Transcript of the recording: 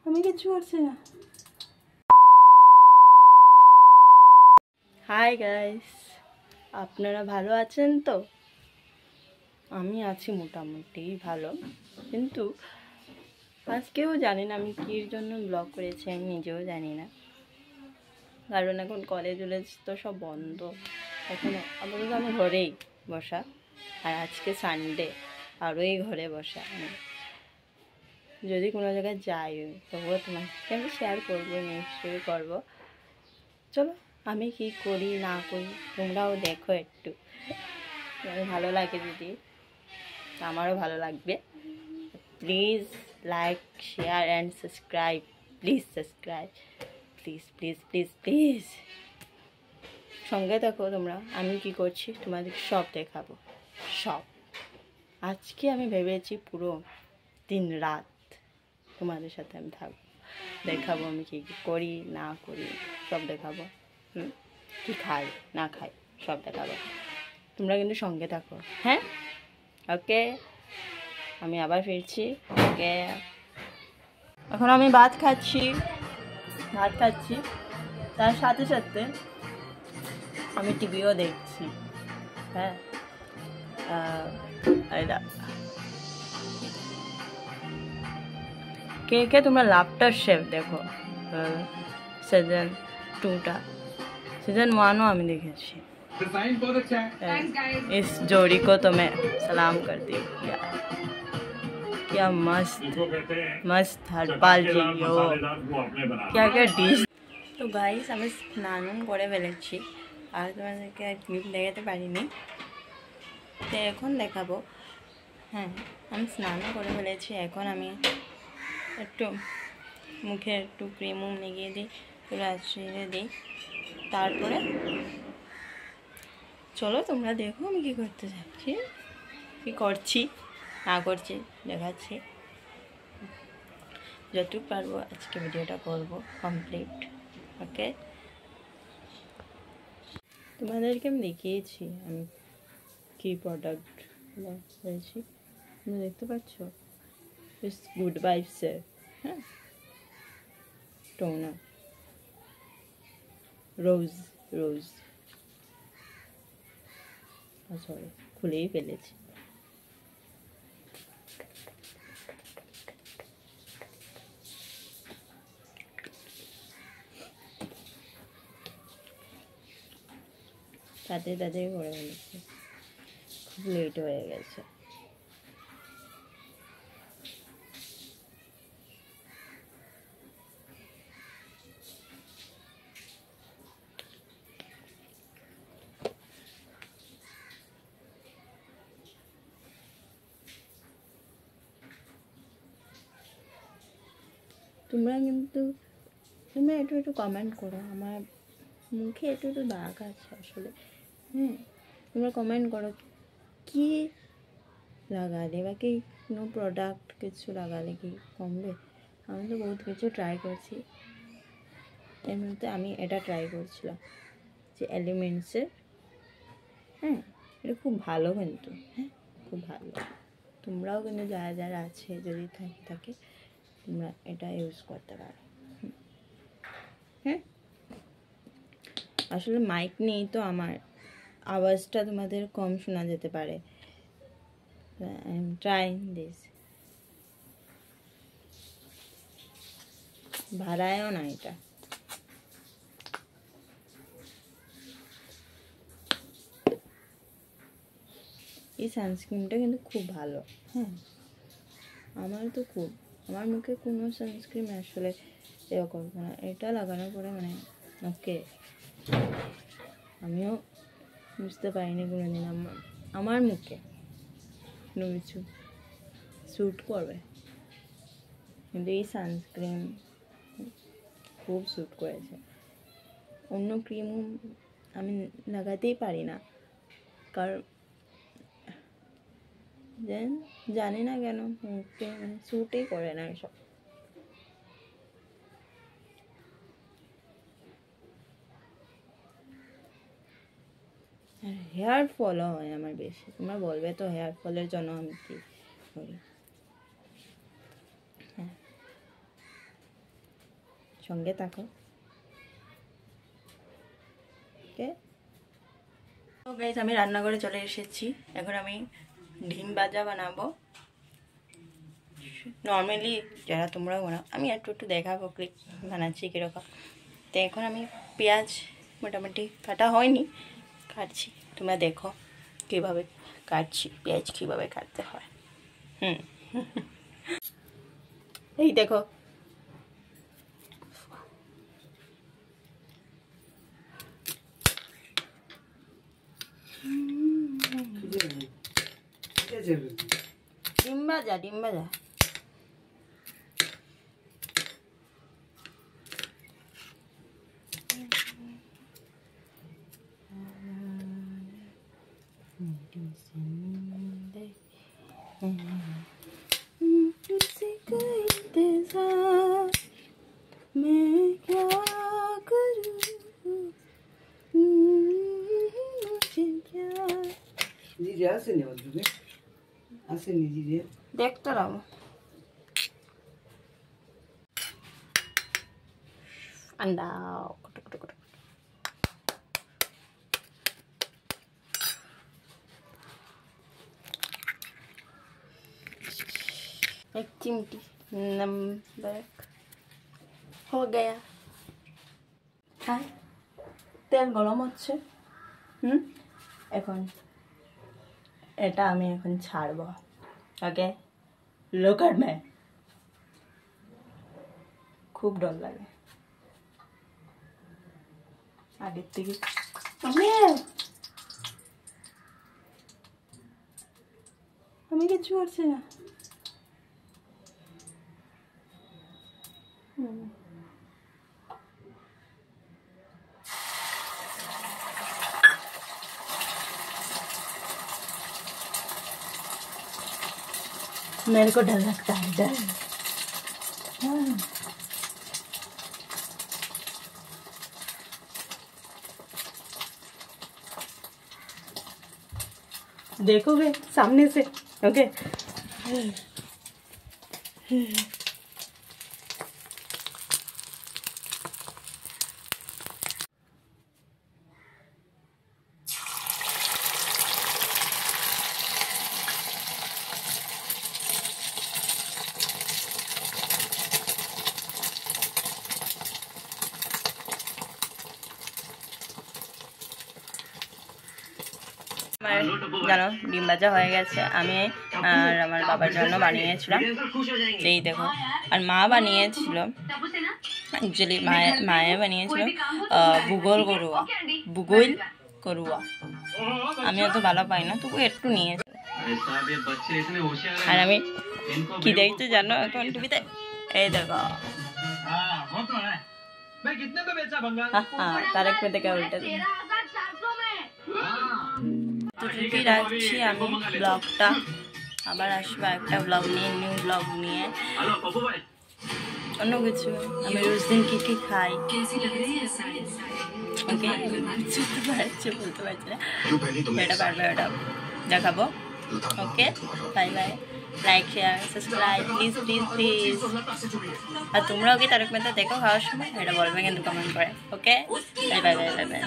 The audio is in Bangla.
আমি কিছু করছি না। হাই গাইস, আপনারা ভালো আছেন তো? আমি আছি মোটামুটি ভালো, কিন্তু আজকেও জানি না আমি কির জন্য ব্লগ করেছি, আমি নিজেও জানি না। কারণ এখন কলেজ তো সব বন্ধ, এখন আপাতত আমি ঘরেই বসা। আর আজকে সানডে, আরও এই ঘরে বসা। যদি কোনো জায়গায় যাই তবুও তোমাকে আমি শেয়ার করবো, নিশ্চয়ই করবো। চলো আমি কি করি না করি তোমরাও দেখো একটু, ভালো লাগে যদি আমারও ভালো লাগবে। Please like, share and subscribe. Please subscribe, please please please please. সঙ্গে দেখো তোমরা, আমি কি করছি তোমাদের সব দেখাবো, সব। আজকে আমি ভেবেছি পুরো দিন রাত তোমাদের সাথে আমি থাকবো, দেখাবো আমি কী কী করি না করি, সব দেখাবো। কী খাই না খাই সব দেখাবো। তোমরা কিন্তু সঙ্গে থাকো, হ্যাঁ? ওকে, আমি আবার ফিরছি। ওকে, এখন আমি ভাত খাচ্ছি, তার সাথে সাথে আমি টিভিও দেখছি। হ্যাঁ, কে কে তোমরা লাফটার শেফ দেখো, सीजन 2টা, सीजन 1ও আমি দেখেছি। इस जोड़ी को तो मैं सलाम करती हूँ। क्या मस्त मस्त हरपाल जी हो, क्या क्या डिश। তো গাইস, আমি স্নান করে ফেলেছি, আর তোমাদেরকে ক্লিপ দেখাতে পারিনি, তো এখন দেখাবো। হ্যাঁ, আমি স্নানও করে ফেলেছি। এখন আমি একটু মুখে একটু ক্রিম লাগিয়ে দিই, চুলে আঁচড়ে দিই, তারপরে চলো তোমরা দেখো আমি কী করতে যাচ্ছি, কী করছি না করছি দেখাচ্ছি। যতটুকু পারবো আজকে ভিডিওটা করব কমপ্লিট। ওকে, তোমাদেরকে আমি দেখিয়েছি আমি কী প্রোডাক্ট হয়েছি, তোমরা দেখতে পাচ্ছ। গুড ভাইবসের, হ্যাঁ, টোনার রোজ সরি, খুলেই ফেলেছি। তাতে করে ফেলেছি, খুব লেট হয়ে গেছে। তোমরা কিন্তু একটু কমেন্ট করো, আমার মুখে একটু দাগ আছে আসলে। হ্যাঁ, তোমরা কমেন্ট করো কি লাগালে বা কি কোনো প্রোডাক্ট কিছু লাগালে কি কমবে। আমি তো বহুত কিছু ট্রাই করছি, এর মধ্যে আমি এটা ট্রাই করছিলাম যে এলিমেন্টসের। হ্যাঁ, এটা খুব ভালো কিন্তু, হ্যাঁ খুব ভালো। তোমরাও কিন্তু যারা যারা আছে যদি থাকে তোমরা এটা ইউজ করতে পারো। হ্যাঁ, আসলে মাইক নেই তো আমার আওয়াজটা তোমাদের কম শোনা যেতে পারে। I am trying this. ভাড়ায়ও না এটা, এই সানস্ক্রিনটা কিন্তু খুব ভালো। হ্যাঁ, আমার মুখে কোনো সানস্ক্রিন আসলে এরকম না, এটা লাগানোর পরে মানে ওকে, আমিও বুঝতে পারিনি কোনোদিন আমার মুখে কোনো কিছু স্যুট করবে, কিন্তু এই সানস্ক্রিন খুব স্যুট করেছে। অন্য ক্রিম আমি লাগাতেই পারি না, কারণ জানি না কেন মুখে মানে স্যুটই করে না এসব। আর হেয়ার ফলও হয় আমার বেশি। তোমরা বলবে তো হেয়ার ফলের জন্য আমি কি করি। হ্যাঁ, সঙ্গে থাকো। ওকে, তো গাইস আমি রান্নাঘরে চলে এসেছি। এখন আমি ডিম ভাজা বানাবো। নর্মালি যারা তোমরাও বানাও, আমি একটু একটু দেখাবো ক্লিক বানাচ্ছি কীরকম। তো এখন আমি পেঁয়াজ মোটামুটি কাটা হয়নি, কাটছি। তোমরা দেখো কীভাবে কাটছি, পেঁয়াজ কীভাবে কাটতে হয়। এই দেখো, ডিম ভাজা, ডিম ভাজা। দেখতে রাখো अंडा एक चिमटी नमक हो गया। हाँ, তেল গরম হচ্ছে। এখন এটা আমি এখন ছাড়বো। ওকে, লুক এট মি। খুব ডর লাগে আগের থেকে। আমি কিচ্ছু করছি না। मेरे को डर लगता है, डर। देखोगे सामने से। ओके, জানো ডিম ভাজা হয়ে গেছে। আমি আর আমার বাবার জন্য বানিয়েছিলাম, এই দেখো। আর মা বানিয়েছিল, অ্যাকচুয়ালি মায়ে বানিয়েছিল ভূগোল করুয়া। আমি অত ভালো পাই না, তবু একটু নিয়েছি। আর আমি কি দেখতে জানো এখন টিভিতে? এই দেখো, তারক মেহতা কা উল্টা। তো রাখছি আমি ব্লগটা, আবার আসবো একটা ব্লগ নিয়ে, নিউ ব্লগ নিয়ে, অন্য কিছু। আমি রোজ দিন কী কী খাই, ওকে, বলতে পারছি না, এটা পারবে, ওটা দেখাবো। Okay, bye bye. Like share subscribe please please please. আর তোমরাও কি তারক মেহতা দেখো খাওয়ার সময়? এটা বলবে কিন্তু কমেন্ট করে। Okay, bye bye bye bye by.